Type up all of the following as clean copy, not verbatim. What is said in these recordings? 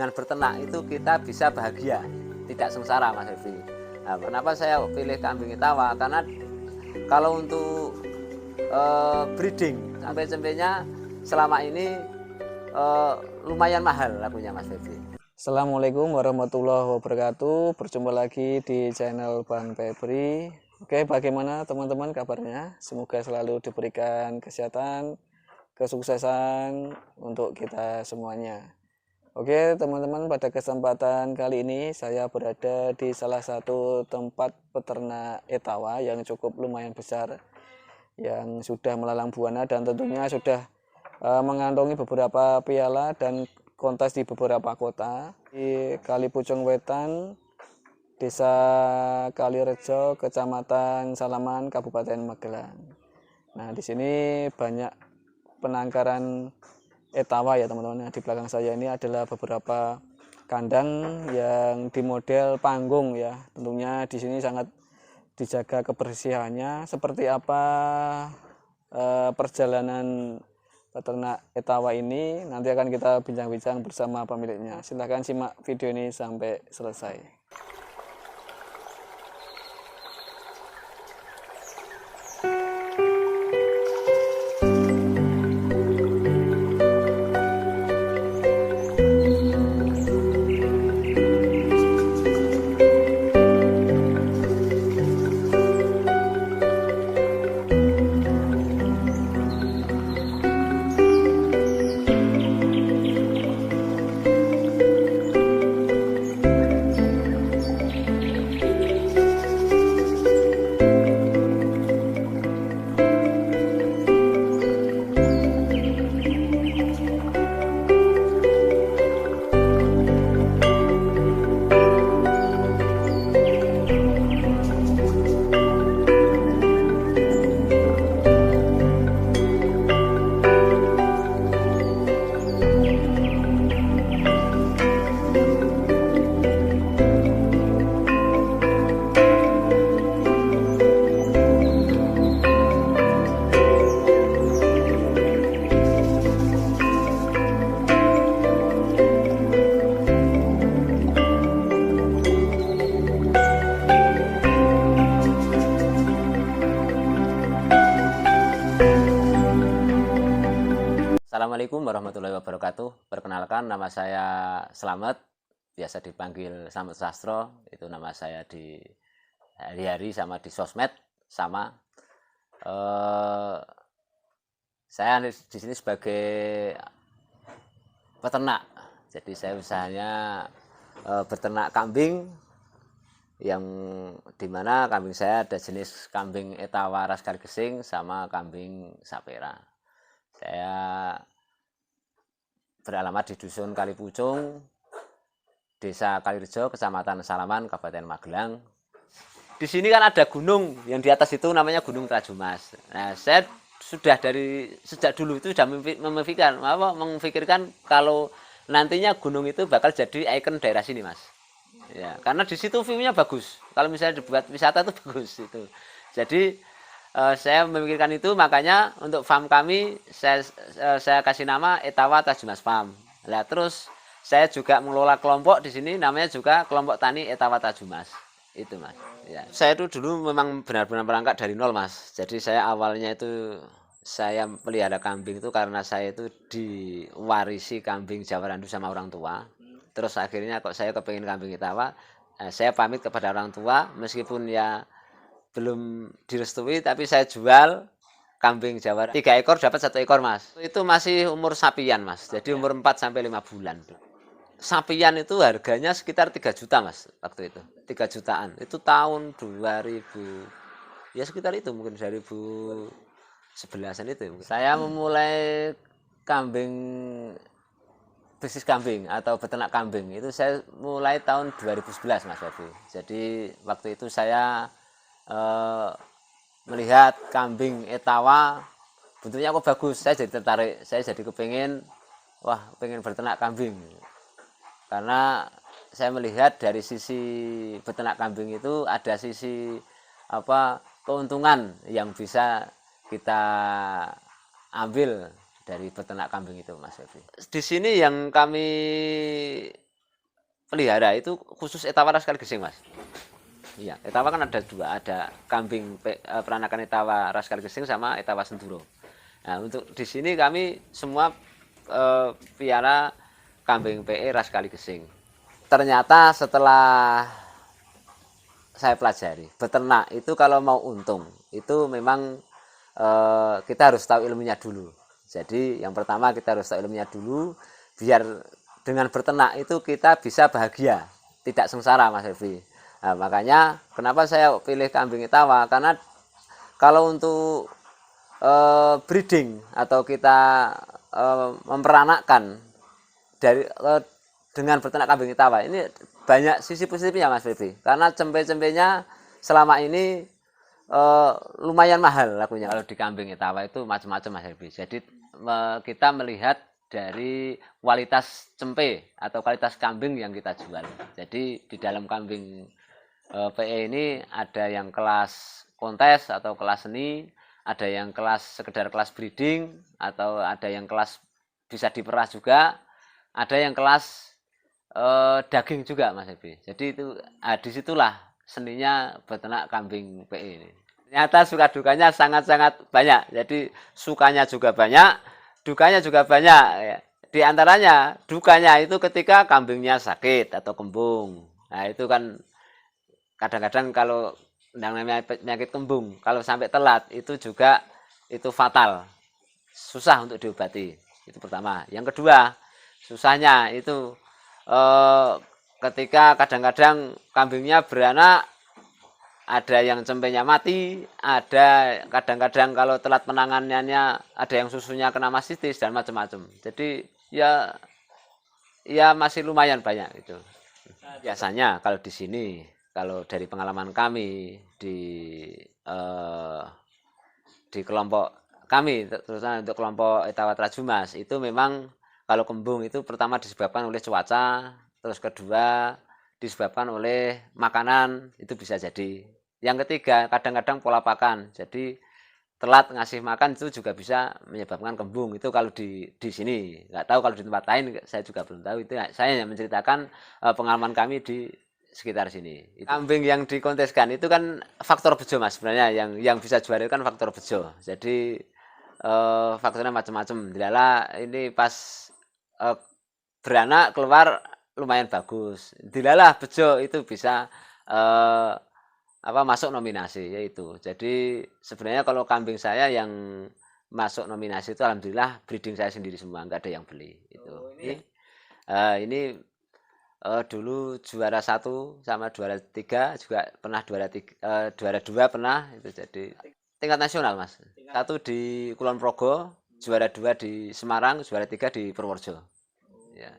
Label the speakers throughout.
Speaker 1: dengan berternak itu kita bisa bahagia, tidak sengsara, Mas Evi. Nah, kenapa saya pilih kambing Etawa? Karena kalau untuk breeding sampai cempenya selama ini lumayan mahal lakunya, Mas Evi.
Speaker 2: Assalamualaikum warahmatullahi wabarakatuh. Berjumpa lagi di channel Bang Febri. Oke, bagaimana teman-teman kabarnya? Semoga selalu diberikan kesehatan, kesuksesan untuk kita semuanya. Oke teman-teman, pada kesempatan kali ini saya berada di salah satu tempat peternak Etawa yang cukup lumayan besar, yang sudah melalang buana dan tentunya sudah mengantongi beberapa piala dan kontes di beberapa kota. Di Kali Pucung Wetan, Desa Kalirejo, Kecamatan Salaman, Kabupaten Magelang. Nah, di sini banyak penangkaran Etawa ya teman-teman. Di belakang saya ini adalah beberapa kandang yang di model panggung ya. Tentunya di sini sangat dijaga kebersihannya. Seperti apa perjalanan peternak Etawa ini nanti akan kita bincang-bincang bersama pemiliknya. Silahkan simak video ini sampai selesai.
Speaker 1: Assalamualaikum warahmatullahi wabarakatuh. Perkenalkan, nama saya Slamet, biasa dipanggil Slamet Sastro. Itu nama saya di hari-hari sama di sosmed sama. Saya di sini sebagai peternak. Jadi saya usahanya beternak kambing, yang dimana kambing saya ada jenis kambing Etawa ras Kaligesing sama kambing Sapera. Saya beralamat di Dusun Kalipucung, Desa Kalirejo, Kecamatan Salaman, Kabupaten Magelang. Di sini kan ada gunung, yang di atas itu namanya Gunung Trajumas. Nah, saya sudah dari sejak dulu itu sudah memikirkan kalau nantinya gunung itu bakal jadi ikon daerah sini, Mas. Ya, karena di situ view-nya bagus. Kalau misalnya dibuat wisata itu bagus itu. Jadi saya memikirkan itu, makanya untuk farm kami saya kasih nama Etawa Trajumas Farm. Nah, terus saya juga mengelola kelompok di sini, namanya juga kelompok tani Etawa Trajumas. Itu, Mas. Ya. Saya itu dulu memang benar-benar berangkat dari nol, Mas. Jadi saya awalnya itu saya pelihara kambing itu karena saya itu diwarisi kambing Jawa Randu sama orang tua. Terus akhirnya kok saya kepengen kambing Etawa, saya pamit kepada orang tua, meskipun ya belum direstui, tapi saya jual kambing Jawa 3 ekor dapat 1 ekor, Mas. Itu masih umur sapian, Mas. Jadi umur 4 sampai 5 bulan. Sapian itu harganya sekitar 3 juta, Mas, waktu itu. 3 jutaan. Itu tahun 2000. Ya sekitar itu, mungkin 2011-an itu. Saya memulai kambing, bisnis kambing atau beternak kambing itu saya mulai tahun 2011, Mas Febi. Jadi waktu itu saya melihat kambing Etawa bentuknya kok bagus, saya jadi tertarik, saya jadi kepingin, pengen berternak kambing, karena saya melihat dari sisi beternak kambing itu ada sisi keuntungan yang bisa kita ambil dari beternak kambing itu, Mas Febi. Di sini yang kami pelihara itu khusus Etawa Ras Kaligesing, Mas. Iya, Etawa kan ada dua, ada kambing peranakan Etawa Ras Kaligesing sama Etawa Senduro. Nah, untuk di sini kami semua piara kambing PE Ras Kaligesing. Ternyata setelah saya pelajari, beternak itu kalau mau untung, itu memang kita harus tahu ilmunya dulu. Jadi yang pertama kita harus tahu ilmunya dulu, biar dengan berternak itu kita bisa bahagia, tidak sengsara, Mas Evi. Nah, makanya kenapa saya pilih kambing Etawa, karena kalau untuk breeding atau kita memperanakkan dari dengan berternak kambing Etawa ini banyak sisi positifnya, Mas Febi, karena cempe-cempenya selama ini lumayan mahal lakunya. Kalau di kambing Etawa itu macam-macam, Mas Febi. Jadi kita melihat dari kualitas cempe atau kualitas kambing yang kita jual. Jadi di dalam kambing PE ini ada yang kelas kontes atau kelas seni, ada yang kelas sekedar kelas breeding, atau ada yang kelas bisa diperah juga, ada yang kelas daging juga, Mas Ebi. Jadi itu disitulah seninya beternak kambing PE ini. Ternyata suka dukanya sangat-sangat banyak. Jadi sukanya juga banyak, dukanya juga banyak. Di antaranya dukanya itu ketika kambingnya sakit atau kembung. Nah itu kan kadang-kadang kalau namanya penyakit kembung, kalau sampai telat itu juga itu fatal, susah untuk diobati. Itu pertama. Yang kedua, susahnya itu ketika kadang-kadang kambingnya beranak, ada yang cempenya mati, ada kadang-kadang kalau telat penanganannya ada yang susunya kena mastitis dan macam-macam. Jadi ya masih lumayan banyak itu. Biasanya kalau di sini, kalau dari pengalaman kami di kelompok kami, terutama untuk kelompok Etawa Trajumas, itu memang kalau kembung itu pertama disebabkan oleh cuaca, terus kedua disebabkan oleh makanan, itu bisa jadi. Yang ketiga kadang-kadang pola pakan, jadi telat ngasih makan itu juga bisa menyebabkan kembung. Itu kalau di sini, nggak tahu kalau di tempat lain saya juga belum tahu. Itu saya hanya menceritakan pengalaman kami di sekitar sini. Kambing yang dikonteskan itu kan faktor bejo, Mas, sebenarnya yang bisa juara itu kan faktor bejo. Jadi faktornya macam-macam. Dilala ini pas beranak keluar lumayan bagus. Dilala bejo itu bisa masuk nominasi yaitu. Jadi sebenarnya kalau kambing saya yang masuk nominasi itu alhamdulillah breeding saya sendiri semua, nggak ada yang beli itu. Ini dulu juara 1 sama juara 3 juga pernah, juara 2 pernah itu. Jadi tingkat nasional, Mas. 1 di Kulon Progo, juara 2 di Semarang, juara 3 di Purworejo. Ya.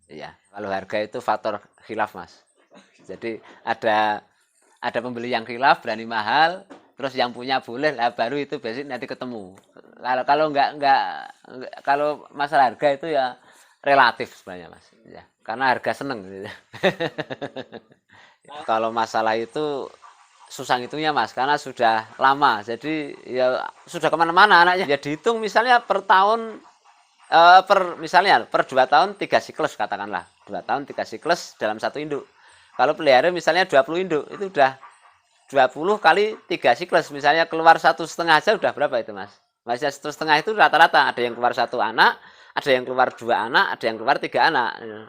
Speaker 1: Iya, kalau harga itu faktor khilaf, Mas. Jadi ada pembeli yang khilaf berani mahal, terus yang punya boleh lah, baru itu biasanya nanti ketemu. Kalau enggak kalau masalah harga itu ya relatif sebenarnya, Mas. Ya, karena harga seneng. Kalau masalah itu susah ngitungnya, Mas, karena sudah lama. Jadi ya sudah kemana-mana anaknya. Ya dihitung misalnya per tahun, misalnya per 2 tahun 3 siklus katakanlah. 2 tahun 3 siklus dalam satu induk. Kalau pelihara misalnya 20 induk, itu udah 20 kali 3 siklus. Misalnya keluar 1,5 aja udah berapa itu, Mas? Masih 1,5 itu rata-rata. Ada yang keluar 1 anak, ada yang keluar 2 anak, ada yang keluar 3 anak. Ya,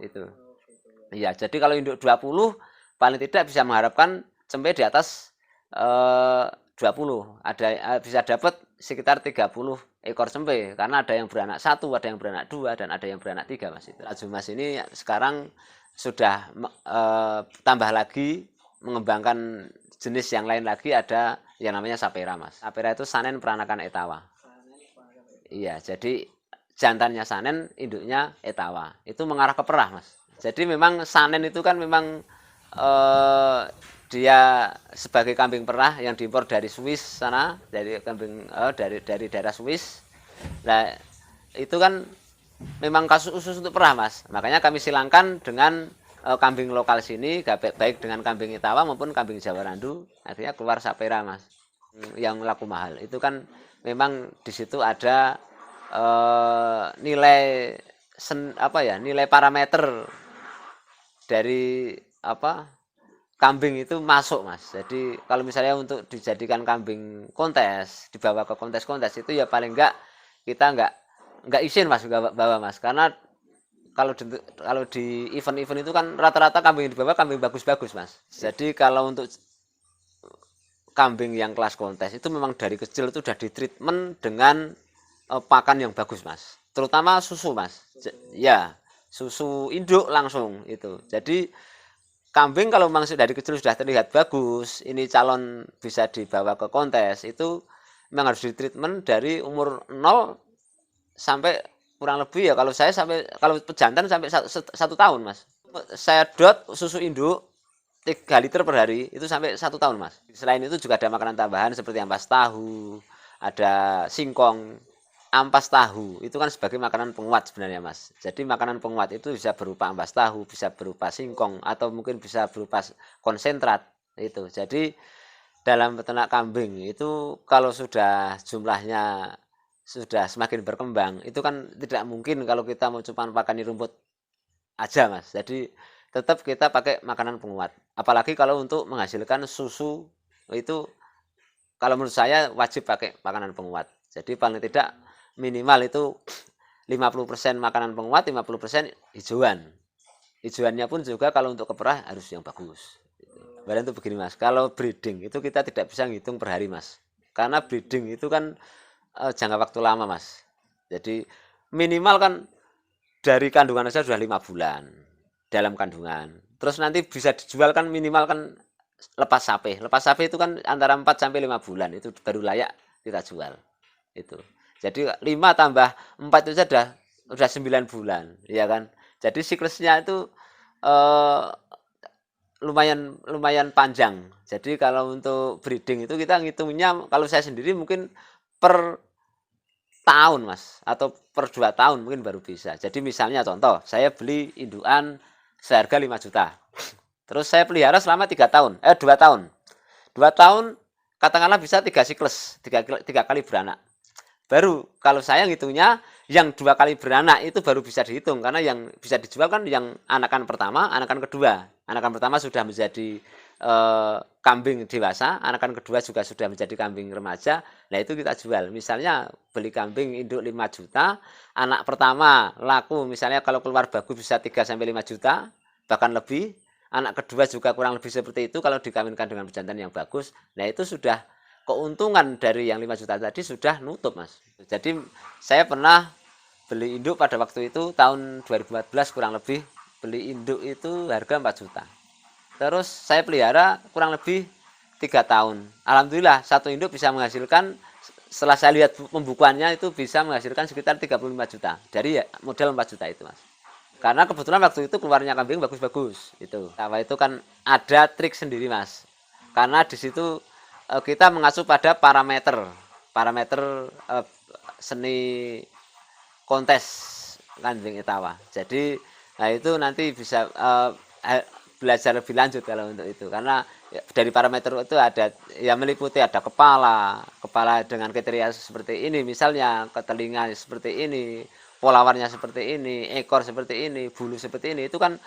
Speaker 1: itu. Iya, jadi kalau induk 20 paling tidak bisa mengharapkan cempe di atas 20. Ada bisa dapat sekitar 30 ekor cempe, karena ada yang beranak 1, ada yang beranak 2, dan ada yang beranak 3, Mas. Trajumas ini sekarang sudah tambah lagi, mengembangkan jenis yang lain lagi, ada yang namanya Sapera, Mas. Sapera itu sanen peranakan Etawa. Iya, jadi jantannya sanen, induknya Etawa. Itu mengarah ke perah, Mas. Jadi memang sanen itu kan memang dia sebagai kambing perah yang diimpor dari Swiss sana, dari kambing dari daerah Swiss. Nah, itu kan memang kasus khusus untuk perah, Mas. Makanya kami silangkan dengan kambing lokal sini, baik dengan kambing Etawa maupun kambing Jawa Randu, akhirnya keluar Sapera, Mas, yang laku mahal. Itu kan memang di situ ada nilai nilai parameter dari apa kambing itu masuk mas. Jadi kalau misalnya untuk dijadikan kambing kontes, dibawa ke kontes-kontes itu ya paling enggak kita enggak izin mas bawa mas, karena kalau di event-event itu kan rata-rata kambing yang dibawa kambing bagus-bagus mas. Jadi kalau untuk kambing yang kelas kontes itu memang dari kecil itu sudah ditreatment dengan pakan yang bagus mas, terutama susu mas. Ya susu induk langsung itu. Jadi kambing kalau memang dari kecil sudah terlihat bagus, ini calon bisa dibawa ke kontes, itu memang harus ditreatment dari umur 0 sampai kurang lebih ya kalau saya sampai kalau pejantan sampai 1 tahun mas. Saya dot susu induk 3 liter per hari itu sampai 1 tahun mas. Selain itu juga ada makanan tambahan seperti ampas tahu, ada singkong, ampas tahu itu kan sebagai makanan penguat sebenarnya mas. Jadi makanan penguat itu bisa berupa ampas tahu, bisa berupa singkong, atau mungkin bisa berupa konsentrat itu. Jadi dalam peternak kambing itu kalau sudah jumlahnya sudah semakin berkembang itu kan tidak mungkin kalau kita mau cuma pakai rumput aja mas. Jadi tetap kita pakai makanan penguat, apalagi kalau untuk menghasilkan susu itu kalau menurut saya wajib pakai makanan penguat. Jadi paling tidak minimal itu 50% makanan penguat, 50% hijauan. Hijauannya pun juga kalau untuk keperah harus yang bagus. Badan itu begini mas, kalau breeding itu kita tidak bisa ngitung per hari mas, karena breeding itu kan jangka waktu lama mas. Jadi minimal kan dari kandungan saja sudah 5 bulan dalam kandungan. Terus nanti bisa dijual kan minimal kan lepas sapi. Lepas sapi itu kan antara 4 sampai 5 bulan itu baru layak kita jual. Itu. Jadi 5 tambah 4 itu sudah 9 bulan, ya kan? Jadi siklusnya itu lumayan panjang. Jadi kalau untuk breeding itu kita ngitungnya kalau saya sendiri mungkin per tahun mas, atau per 2 tahun mungkin baru bisa. Jadi misalnya contoh saya beli indukan seharga 5 juta, terus saya pelihara selama 2 tahun 2 tahun katakanlah bisa 3 siklus, 3 kali beranak. Baru kalau saya ngitungnya yang 2 kali beranak itu baru bisa dihitung, karena yang bisa dijual kan yang anakan pertama, anakan kedua. Anakan pertama sudah menjadi kambing dewasa, anakan kedua juga sudah menjadi kambing remaja. Nah itu kita jual. Misalnya beli kambing induk 5 juta, anak pertama laku misalnya kalau keluar bagus bisa 3 sampai 5 juta, bahkan lebih. Anak kedua juga kurang lebih seperti itu kalau dikawinkan dengan pejantan yang bagus. Nah itu sudah keuntungan dari yang 5 juta tadi sudah nutup mas. Jadi saya pernah beli induk pada waktu itu tahun 2014 kurang lebih, beli induk itu harga 4 juta. Terus saya pelihara kurang lebih 3 tahun. Alhamdulillah satu induk bisa menghasilkan, setelah saya lihat pembukuannya itu bisa menghasilkan sekitar 35 juta dari modal 4 juta itu mas. Karena kebetulan waktu itu keluarnya kambing bagus-bagus itu. Nah, itu kan ada trik sendiri mas. Karena di situ kita mengacu pada parameter seni kontes kambing etawa. Jadi nah itu nanti bisa belajar lebih lanjut kalau untuk itu, karena dari parameter itu ada yang meliputi ada kepala dengan kriteria seperti ini, misalnya ke telinga seperti ini, pola warnanya seperti ini, ekor seperti ini, bulu seperti ini. Itu kan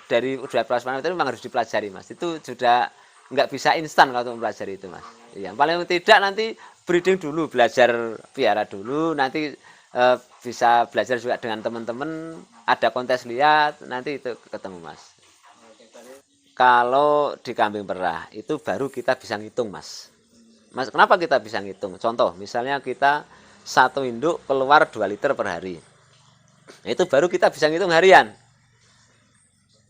Speaker 1: dari udah parameter itu memang harus dipelajari mas. Itu sudah nggak bisa instan kalau mempelajari itu mas. Yang paling tidak nanti breeding dulu, belajar piara dulu, nanti bisa belajar juga dengan teman-teman, ada kontes lihat, nanti itu ketemu mas. Kalau di kambing perah itu baru kita bisa ngitung mas. Mas, kenapa kita bisa ngitung? Contoh, misalnya kita satu induk keluar 2 liter per hari. Itu baru kita bisa ngitung harian.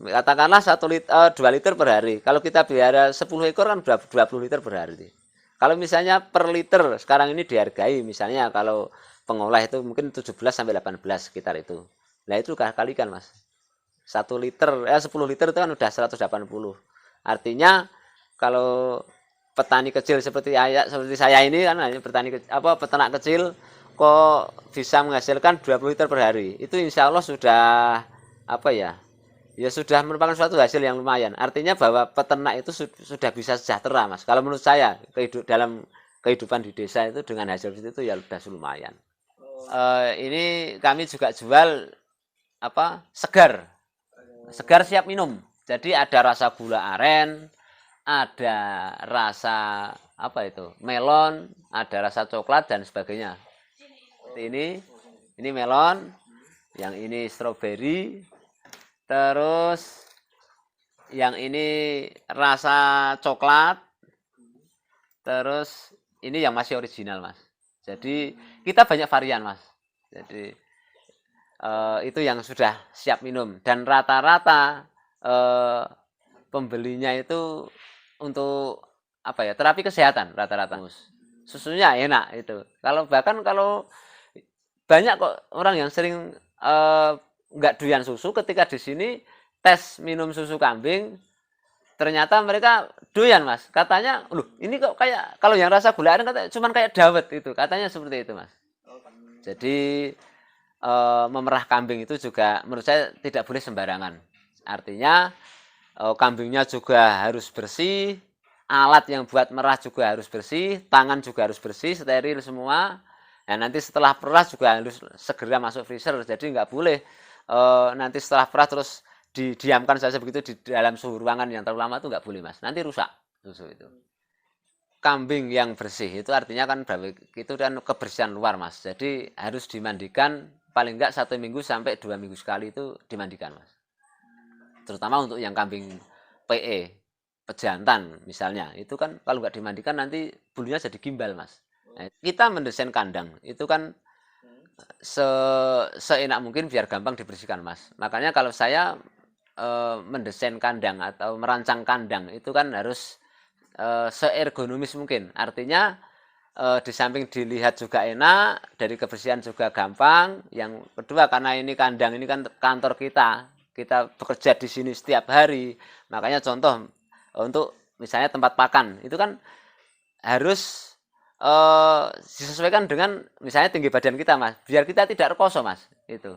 Speaker 1: Katakanlah 2 liter per hari. Kalau kita pelihara 10 ekor kan 20 liter per hari. Kalau misalnya per liter sekarang ini dihargai, misalnya kalau pengolah itu mungkin 17 sampai 18 sekitar itu. Nah itu kalikan mas. 1 liter, 10 liter itu kan udah 180. Artinya kalau petani kecil seperti saya ini kan peternak kecil kok bisa menghasilkan 20 liter per hari. Itu insya Allah sudah ya sudah merupakan suatu hasil yang lumayan. Artinya bahwa peternak itu sudah bisa sejahtera mas. Kalau menurut saya dalam kehidupan di desa itu dengan hasil itu ya sudah lumayan. Ini kami juga jual segar. segar siap minum. Jadi ada rasa gula aren, ada rasa apa itu? Melon, ada rasa coklat dan sebagainya. Ini melon, yang ini stroberi, terus yang ini rasa coklat, terus ini yang masih original, Mas. Jadi kita banyak varian, Mas. Jadi itu yang sudah siap minum dan rata-rata pembelinya itu untuk apa ya, terapi kesehatan rata-rata. Susunya enak itu. Kalau banyak kok orang yang sering nggak doyan susu, ketika di sini tes minum susu kambing, ternyata mereka doyan, Mas. Katanya, loh ini kok kayak, kalau yang rasa gula aren katanya cuman kayak dawet itu, katanya seperti itu, Mas. Jadi memerah kambing itu juga menurut saya tidak boleh sembarangan. Artinya kambingnya juga harus bersih, alat yang buat merah juga harus bersih, tangan juga harus bersih, steril semua. Nah, nanti setelah perah juga harus segera masuk freezer. Jadi nggak boleh nanti setelah perah terus didiamkan saja begitu di dalam suhu ruangan yang terlalu lama, itu nggak boleh, Mas. Nanti rusak susu itu. Kambing yang bersih itu artinya kan itu kan kebersihan luar, Mas. Jadi harus dimandikan paling enggak 1 minggu sampai 2 minggu sekali itu dimandikan, Mas. Terutama untuk yang kambing PE, pejantan misalnya, itu kan kalau nggak dimandikan nanti bulunya jadi gimbal, Mas. Nah, kita mendesain kandang itu kan seenak mungkin biar gampang dibersihkan, Mas. Makanya kalau saya mendesain kandang atau merancang kandang itu kan harus seergonomis mungkin. Artinya di samping dilihat juga enak, dari kebersihan juga gampang. Yang kedua, karena ini kandang, ini kan kantor kita bekerja di sini setiap hari. Makanya contoh untuk misalnya tempat pakan itu kan harus disesuaikan dengan misalnya tinggi badan kita, Mas, biar kita tidak rekoso, Mas. Itu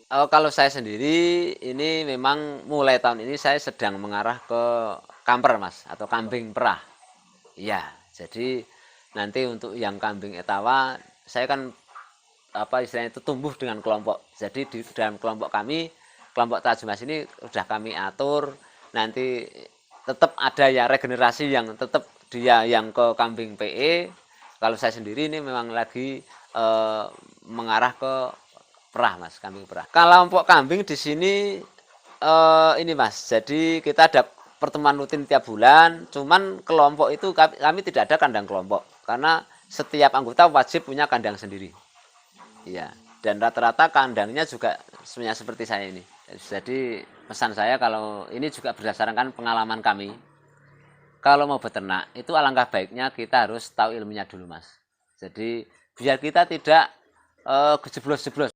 Speaker 1: kalau saya sendiri ini memang mulai tahun ini saya sedang mengarah ke kamper, Mas, atau kambing perah. Iya, jadi nanti untuk yang kambing etawa, saya kan apa istilahnya itu tumbuh dengan kelompok. Jadi di dalam kelompok kami, kelompok Trajumas ini sudah kami atur. Nanti tetap ada ya regenerasi yang tetap dia yang ke kambing PE. Kalau saya sendiri ini memang lagi mengarah ke perah, Mas, kambing perah. Kelompok kambing di sini ini, Mas. Jadi kita ada pertemuan rutin tiap bulan, cuman kelompok itu kami tidak ada kandang kelompok karena setiap anggota wajib punya kandang sendiri. Iya, dan rata-rata kandangnya juga sebenarnya seperti saya ini. Jadi pesan saya kalau ini juga berdasarkan pengalaman kami. Kalau mau beternak itu alangkah baiknya kita harus tahu ilmunya dulu, Mas. Jadi biar kita tidak jeblos-jeblos.